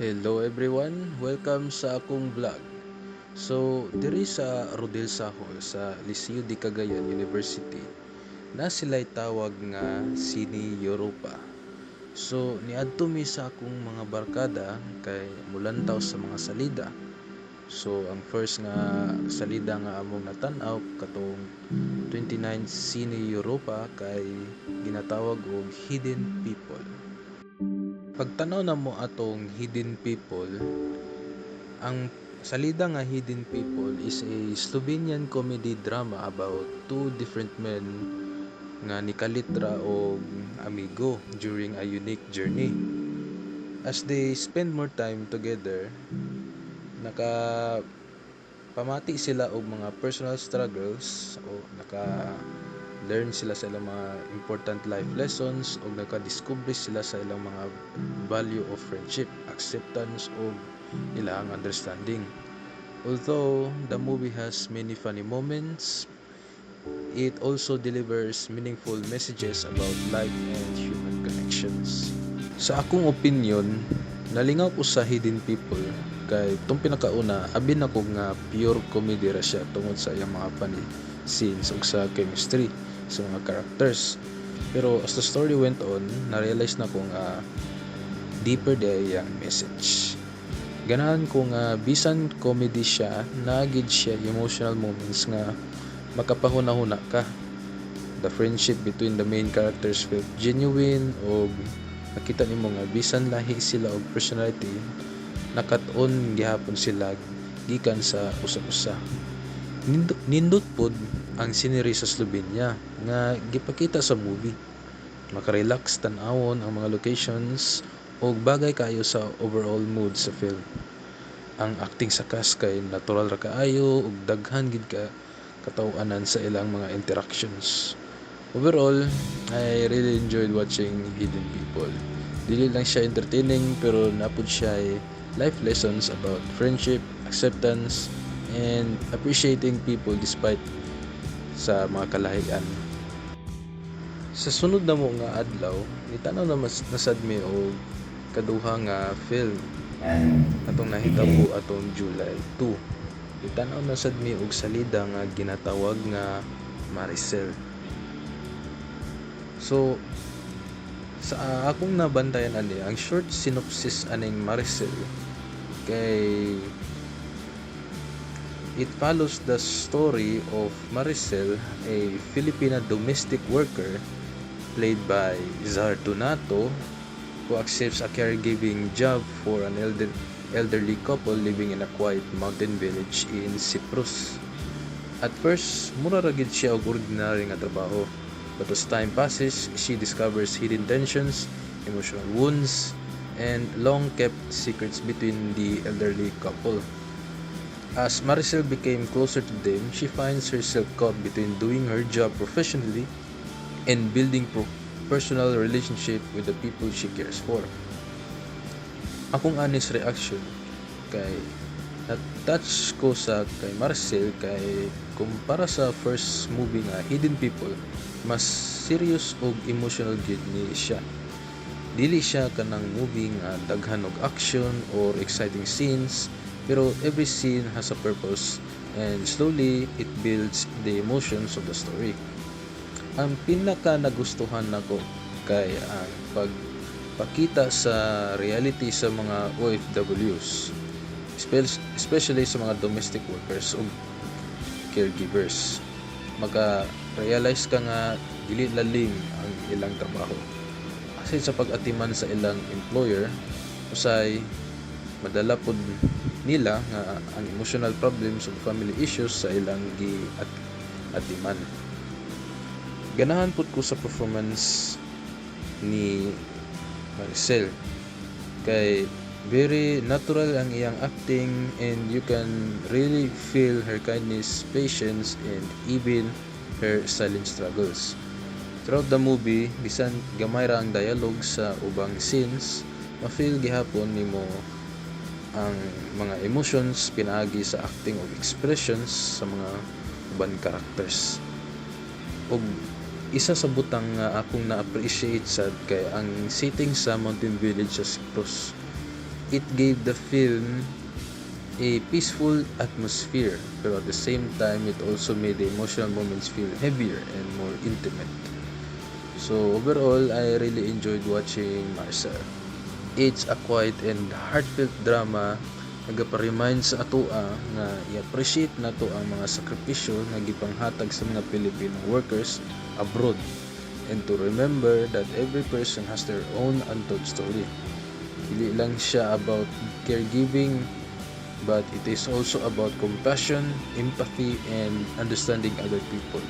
Hello everyone, welcome sa akong vlog. So, diri sa Rodel Sahol sa Liceo de Cagayan University, na sila'y tawag nga Sini Europa. So, niadto mi sa akong mga barkada kay mulantaw sa mga salida. So, ang first nga salida nga among natanaw katong 29 Sini Europa kay ginatawag og Hidden People. Pagtanaw na mo atong Hidden People, ang salida nga Hidden People is a Slovenian comedy drama about two different men nga nikalitra og amigo during a unique journey. As they spend more time together, nakapamati sila og mga personal struggles o naka-learn sila sa ilang mga important life lessons o nakadiscover sila sa ilang mga value of friendship, acceptance o ilang understanding. Although the movie has many funny moments, it also delivers meaningful messages about life and human connections. Sa akong opinion, nalingaw ko sa Hidden People kay itong pinakauna, abin ako nga pure comedy ra siya tungod sa iyang mga funny scenes ug sa chemistry sa mga characters. Pero as the story went on, na-realize na ko nga deeper day ang message. Ganahan ko nga bisan comedy siya, naagid siya emotional moments nga makapahuna-huna ka. The friendship between the main characters felt genuine o nakita nimo nga bisan lahi sila og personality, nakat-on gihapon sila gikan sa usa-usa. Nindot pod ang scenery sa Slovenia nga gipakita sa movie. Makarelax tan-awon ang mga locations o bagay kayo sa overall mood sa film. Ang acting sa cast kay natural ra kaayo ug daghan gid ka kataw-anan sa ilang mga interactions. Overall, I really enjoyed watching Hidden People. Dili lang siya entertaining pero napud siya ay life lessons about friendship, acceptance, and appreciating people despite sa mga kalahian. Sa sunod na mo nga adlaw, nitanaw na nasad mi og kaduha nga film atong nahitabo atong July 2. Itanaw na sad mi og salida nga ginatawag nga Maricel. So sa akong nabantayan ani, ang short synopsis aning Maricel kay it follows the story of Maricel, a Filipina domestic worker played by Zar Donato, who accepts a caregiving job for an elderly couple living in a quiet mountain village in Cyprus. At first, mura ra gid siya og ordinary nga trabaho. But as time passes, she discovers hidden tensions, emotional wounds, and long-kept secrets between the elderly couple. As Maricel became closer to them, she finds herself caught between doing her job professionally and building personal relationship with the people she cares for. Akong honest reaction kay na-touch ko sa kay Marcel kay kumpara sa first movie nga Hidden People, mas serious og emotional gid ni siya. Dili siya kanang movie nga daghan og action or exciting scenes, pero every scene has a purpose and slowly it builds the emotions of the story. Ang pinaka nagustuhan nako kay ang pagpakita sa reality sa mga OFWs, especially sa mga domestic workers o caregivers. Maka-realize ka nga dili lalim ang ilang trabaho. Kasi sa pag-atiman sa ilang employer, usay madala pod nila nga ang emotional problems ug family issues sa ilang atiman. Ganahan pud ko sa performance ni Maricel kay very natural ang iyang acting and you can really feel her kindness, patience, and even her silent struggles. Throughout the movie, bisan gamay ra ang dialogue sa ubang scenes, ma-feel gihapon nimo ang mga emotions pinaagi sa acting o expressions sa mga ubang characters. Og isa sa butang nga akong na-appreciate sad kay ang setting sa mountain village sa Cyprus. It gave the film a peaceful atmosphere, pero at the same time, it also made the emotional moments feel heavier and more intimate. So overall, I really enjoyed watching Marcel. It's a quiet and heartfelt drama nagapa-remind sa atoa nga i-appreciate nato ang mga sakripisyo nga gipanghatag sa mga Filipino workers abroad, and to remember that every person has their own untold story. Dili lang siya about caregiving, but it is also about compassion, empathy, and understanding other people.